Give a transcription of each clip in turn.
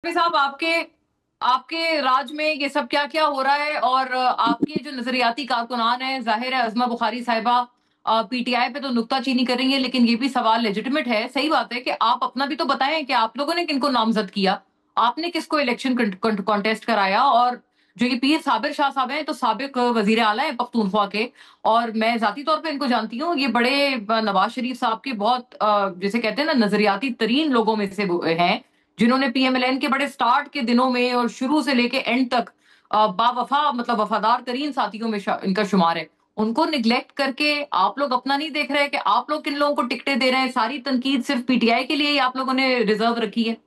साहब आपके आपके राज में ये सब क्या क्या हो रहा है और आपके जो नजरियाती कारकुनान है, जाहिर है अज़मा बुखारी साहिबा पीटीआई पे तो नुक्ताचीनी कर रही है, लेकिन ये भी सवाल लेजिटिमेट है, सही बात है कि आप अपना भी तो बताएं कि आप लोगों ने किनको नामजद किया, आपने किसको इलेक्शन कॉन्टेस्ट कराया। और जो ये पीर साबिर शाह साहब हैं तो साबिक वजीर आला है पख्तूनख्वा के, और मैं जाती तौर पे इनको जानती हूँ। ये बड़े नवाज शरीफ साहब के बहुत जैसे कहते हैं ना नजरियाती तरीन लोगों में से हैं, जिन्होंने पीएमएलएन के बड़े स्टार्ट के दिनों में और शुरू से लेके एंड तक बावफा मतलब वफादार तरीन साथियों में इनका शुमार है। उनको निग्लेक्ट करके आप लोग अपना नहीं देख रहे कि आप लोग किन लोगों को टिकटें दे रहे हैं। सारी तनकीद सिर्फ पीटीआई के लिए ही आप लोगों ने रिजर्व रखी है।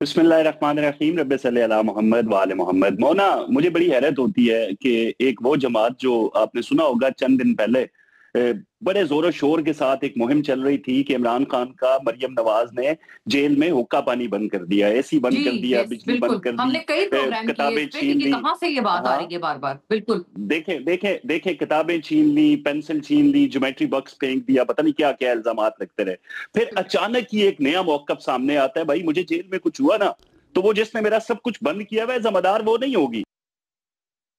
बिस्मिल्लाहिर्रहमानिर्रहीम रब्बि सल्ली अला मोहम्मद व आले मोहम्मद। मोना, मुझे बड़ी हैरत होती है कि एक वो जमात जो आपने सुना होगा चंद दिन पहले बड़े जोर शोर के साथ एक मुहिम चल रही थी कि इमरान खान का मरियम नवाज ने जेल में हुक्का पानी बंद कर दिया, एसी बंद कर दिया, बिजली बंद कर दी, हमने कई प्रोग्राम किए किताबें इस पे छीन कि ली। कहां से ये बात आ रही है बार बार। बिल्कुल देखे देखे देखे किताबें छीन ली, पेंसिल छीन ली, ज्योमेट्री बॉक्स फेंक दिया, पता नहीं क्या क्या इल्जामात लगते रहे। फिर अचानक ही एक नया मौकफ सामने आता है, भाई मुझे जेल में कुछ हुआ ना तो वो जिसने मेरा सब कुछ बंद किया हुआ है जिम्मेदार वो नहीं होगी,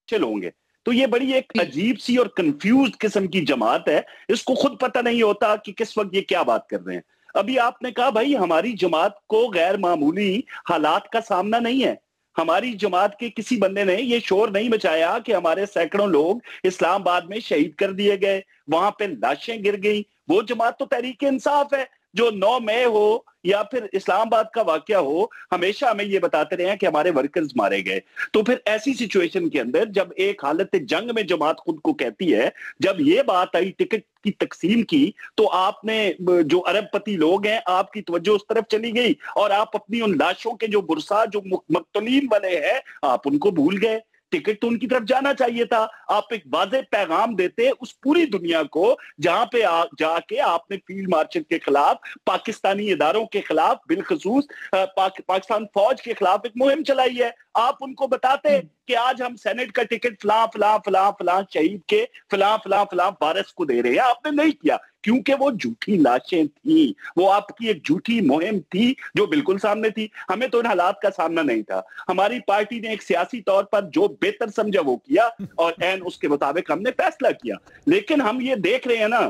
चल होंगे। तो ये बड़ी एक अजीब सी और कंफ्यूज किस्म की जमात है, इसको खुद पता नहीं होता कि किस वक्त ये क्या बात कर रहे हैं। अभी आपने कहा भाई हमारी जमात को गैर मामूली हालात का सामना नहीं है। हमारी जमात के किसी बंदे ने ये शोर नहीं मचाया कि हमारे सैकड़ों लोग इस्लामाबाद में शहीद कर दिए गए, वहां पे लाशें गिर गई। वो जमात तो तहरीक इंसाफ है जो 9 मई हो या फिर इस्लामाबाद का वाकया हो, हमेशा हमें ये बताते रहे हैं कि हमारे वर्कर्स मारे गए। तो फिर ऐसी सिचुएशन के अंदर जब एक हालत जंग में जमात खुद को कहती है, जब ये बात आई टिकट की तकसीम की, तो आपने जो अरबपति लोग हैं आपकी तवज्जो उस तरफ चली गई और आप अपनी उन लाशों के जो बुरसा जो मक्तूलीन वाले हैं आप उनको भूल गए। टिकट तो उनकी तरफ जाना चाहिए था। आप एक वाज़ेह पैगाम देते उस पूरी दुनिया को जहां पे जाके आपने फील्ड मार्शल के खिलाफ, पाकिस्तानी इदारों के खिलाफ, बिलखसूस पाकिस्तान फौज के खिलाफ एक मुहिम चलाई है। आप उनको बताते कि आज हम सेनेट का टिकट फलां फलां फलां फलां शहीद के फलां फलां फलां वारिस को दे रहे हैं। आपने नहीं किया क्योंकि वो झूठी लाशें थी, वो आपकी एक झूठी मुहिम थी जो बिल्कुल सामने थी। हमें तो इन हालात का सामना नहीं था। हमारी पार्टी ने एक सियासी तौर पर जो बेहतर समझा वो किया और एन उसके मुताबिक हमने फैसला किया। लेकिन हम ये देख रहे हैं ना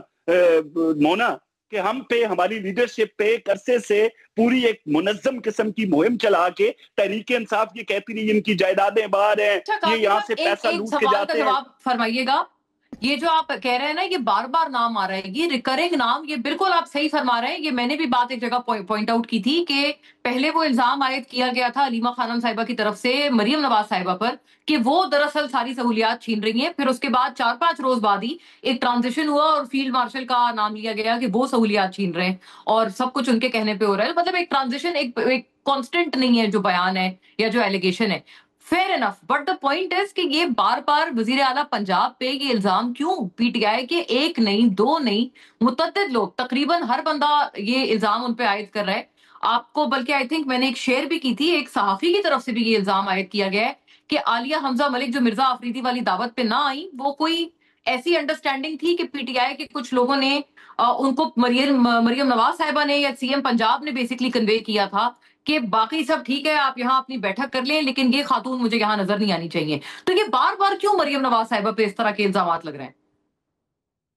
मोना कि हम पे हमारी लीडरशिप पे एक अरसे से पूरी एक मुनज्जम किस्म की मुहिम चला के तहरीक इंसाफ ये कहती रही इनकी जायदादें बाहर हैं, ये यहाँ से पैसा लूट के जाते हैं। जवाब फरमाइएगा, ये जो आप कह रहे हैं ना ये बार बार नाम आ रहा है, ये रिकरिंग नाम, ये बिल्कुल आप सही फरमा रहे हैं। ये मैंने भी बात एक जगह पॉइंट आउट की थी कि पहले वो इल्जाम आयद किया गया था अलीमा खानम साहिबा की तरफ से मरियम नवाज साहिबा पर कि वो दरअसल सारी सहूलियात छीन रही हैं। फिर उसके बाद 4-5 रोज बाद ही एक ट्रांजिशन हुआ और फील्ड मार्शल का नाम लिया गया कि वो सहूलियात छीन रहे हैं और सब कुछ उनके कहने पे हो रहा है। मतलब एक ट्रांजिशन एक कांस्टेंट नहीं है जो बयान है या जो एलिगेशन है। Fair enough, but the point is कि ये बार बार वजीर आला पंजाब पे ये इल्जाम क्यों? पीटीआई के एक नहीं, दो नहीं, मुतअद्दिद लोग, तकरीबन हर बंदा ये इल्जाम उन पे आयद कर रहा है। आपको बल्कि आई थिंक मैंने एक शेयर भी की थी, एक सहाफी की तरफ से भी ये इल्जाम आयद किया गया है कि आलिया हमजा मलिक जो मिर्जा आफरीदी वाली दावत पे ना आई, वो कोई ऐसी अंडरस्टैंडिंग थी कि पीटीआई के कुछ लोगों ने उनको मरियम नवाज साहिबा ने या सीएम पंजाब ने बेसिकली कन्वे किया था कि बाकी सब ठीक है, आप यहाँ अपनी बैठक कर लें, लेकिन ये खातून मुझे यहाँ नजर नहीं आनी चाहिए। तो ये बार बार क्यों मरियम नवाज साहिबा पे इस तरह के इल्जाम लग रहे हैं?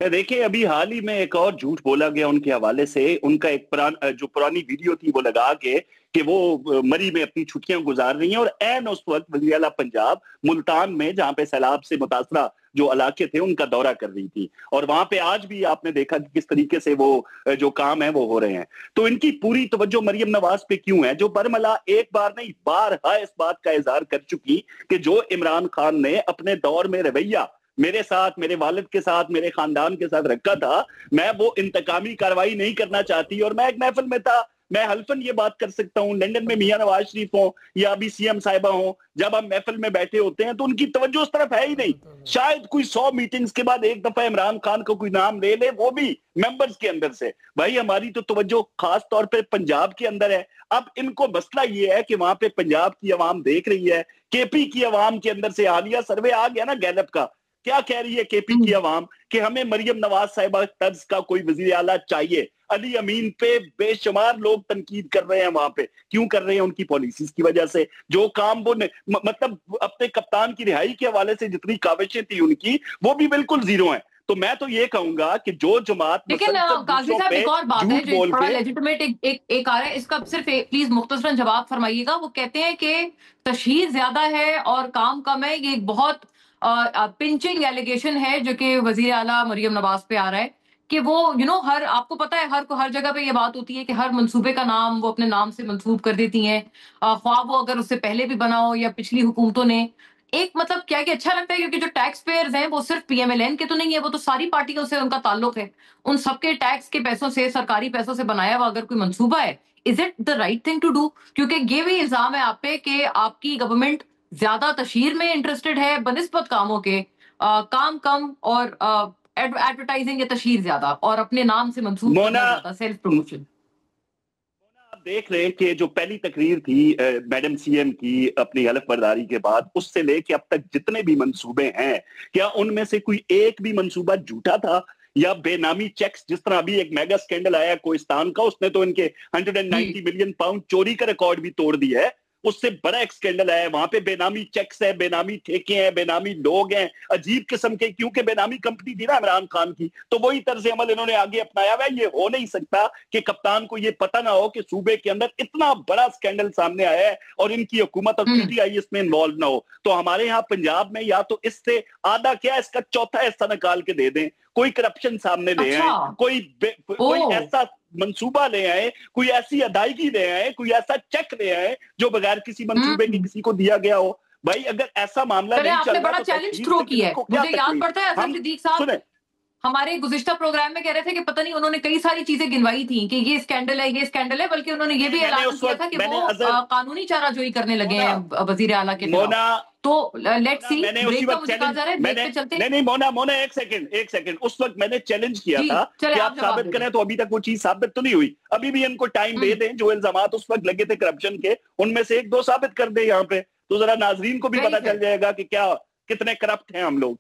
देखिए अभी हाल ही में एक और झूठ बोला गया उनके हवाले से। उनका एक जो पुरानी वीडियो थी वो लगा के कि वो मरी में अपनी छुट्टियां गुजार रही हैं और एन उस वक्त वज़ीर आला पंजाब मुल्तान में जहां पे सैलाब से मुतासरा जो इलाके थे उनका दौरा कर रही थी और वहां पे आज भी आपने देखा कि किस तरीके से वो जो काम है वो हो रहे हैं। तो इनकी पूरी तवज्जो मरियम नवाज पे क्यों है, जो बरमला एक बार नहीं बारहा इस बात का इजहार कर चुकी कि जो इमरान खान ने अपने दौर में रवैया मेरे साथ, मेरे वालिद के साथ, मेरे खानदान के साथ रखा था, मैं वो इंतकामी कार्रवाई नहीं करना चाहती। और मैं एक महफिल में था, मैं हल्फन ये बात कर सकता हूँ, लंदन में मियां नवाज शरीफ हो या अभी सीएम साहिबा हो, जब हम महफिल में बैठे होते हैं तो उनकी तवज्जो उस तरफ है ही नहीं। शायद कोई 100 मीटिंग्स के बाद एक दफा इमरान खान को कोई नाम ले ले, वो भी मेंबर्स के अंदर से। भाई हमारी तो तवज्जो खास तौर पे पंजाब के अंदर है। अब इनको मसला ये है कि वहां पे पंजाब की अवाम देख रही है, केपी की अवाम के अंदर से हालिया सर्वे आ गया ना गैलप का, क्या कह रही है केपी की अवाम कि हमें मरियम नवाज साहिबा तर्ज का कोई वजीर आला चाहिए। علی امین پہ بے شمار لوگ تنقید کر رہے ہیں وہاں پہ. کیوں کر رہے ہیں؟ ان کی پالیسیز کی وجہ سے. جو کام وہ مطلب اپنے کپتان کی رہائی کے حوالے سے جتنی کاوشیں تھی ان کی وہ بھی بالکل زیرو ہیں. تو میں تو یہ کہوں گا کہ جو جماعت لیکن قاضی صاحب ایک اور بات ہے جو تھوڑا لیجیٹمیٹ ایک آ رہا ہے, اس کا صرف پلیز مختصراً جواب فرمائیے گا. وہ کہتے ہیں کہ تشہیر زیادہ ہے اور کام کم ہے. یہ ایک بہت پنچنگ ایلیگیشن ہے جو کہ وزیر اعلیٰ مریم نواز پہ آ رہا ہے کہ وہ آپ کو پتا ہے ہر جگہ پہ یہ بات ہوتی ہے کہ ہر منصوبے کا نام وہ اپنے نام سے منسوب کر دیتی ہیں, خواہ وہ اگر اس سے پہلے بھی بنا ہو یا پچھلی حکومتوں نے. ایک مطلب کیا کہ اچھا لگتا ہے کیونکہ جو ٹیکس پیئرز ہیں وہ صرف پی ایم ایل این کے تو نہیں ہے, وہ تو ساری پارٹیوں سے ان کا تعلق ہے. ان سب کے ٹیکس کے پیسوں سے, سرکاری پیسوں سے بنایا ہوا اگر کوئی منصوبہ ہے, is it the right thing to do? کیونکہ یہ بھی الزام ہے آپ پہ کہ آپ کی گورنمنٹ زیادہ تشہیر میں انٹرسٹڈ ہے بنسبت کاموں کے, کام کم اور ایڈورٹائزنگ یا تشہیر زیادہ اور اپنے نام سے منسوب کرنا زیادہ, سیلف پروموشن. آپ دیکھ رہے ہیں کہ جو پہلی تقریر تھی میڈم سی ایم کی اپنی حلف برداری کے بعد, اس سے لے کے اب تک جتنے بھی منصوبے ہیں, کیا ان میں سے کوئی ایک بھی منصوبہ جھوٹا تھا یا بے نامی چیکس؟ جس طرح ابھی ایک میگا سکینڈل آیا کوہستان کا, اس نے تو ان کے 190 ملین پاؤنڈ چوری کا ریکارڈ بھی توڑ دیا ہے. اس سے بڑا ایک سکینڈل آیا ہے, وہاں پہ بے نامی چیکس ہے, بے نامی ٹھیکے ہیں, بے نامی لوگ ہیں, عجیب قسم کے. کیونکہ بے نامی کمپنی تھی نا عمران خان کی, تو وہی طرز عمل انہوں نے آگے اپنایا ہوا ہے. یہ ہو نہیں سکتا کہ کپتان کو یہ پتہ نہ ہو کہ صوبے کے اندر اتنا بڑا سکینڈل سامنے آیا ہے اور ان کی حکومت اور پی ٹی آئی اس میں انوالو نہ ہو. تو ہمارے یہاں پنجاب میں یا تو اس سے آدھا کیا اس کا چوتھا حصہ نکال کے دے دیں, کوئی کرپشن سامنے لے آئیں, کوئی ایسا منصوبہ لے آئے, کوئی ایسی ادائیگی لے آئے, کوئی ایسا چیک لے آئے جو بغیر کسی منصوبے کے کسی کو دیا گیا ہو. بھائی اگر ایسا معاملہ نہیں چل رہا بڑا چیلنج تھرو کیا ہے. مجھے یاد پڑتا ہے اظہر صدیق صاحب ہمارے گزشتہ پروگرام میں کہہ رہے تھے کہ پتہ نہیں انہوں نے کئی ساری چیزیں گنوائی تھیں کہ یہ اسکینڈل ہے, یہ اسکینڈل ہے, بلکہ انہوں نے یہ بھی اعلان کیا تھا کہ وہ قانونی چارہ جوئی کرنے لگے ہیں وزیر اعلیٰ کے خلاف. تو لیٹس سی, بریک کا مجھے کہا جا رہا ہے, بریک پہ چلتے ہیں. نہیں مونا ایک سیکنڈ. اس وقت میں نے چیلنج کیا تھا کہ آپ ثابت کریں, تو ابھی تک وہ چیز ثابت تو نہیں ہوئی. ابھی بھی ان کو ٹائم دے دیں. جو الزامات اس وقت لگے تھے کرپشن کے, ان میں سے ایک دو ثابت کر دیں یہاں پہ, تو ذرا ناظرین کو بھی پتہ چل جائے گا کہ کیا کتنے کرپٹ ہیں ہم لوگ.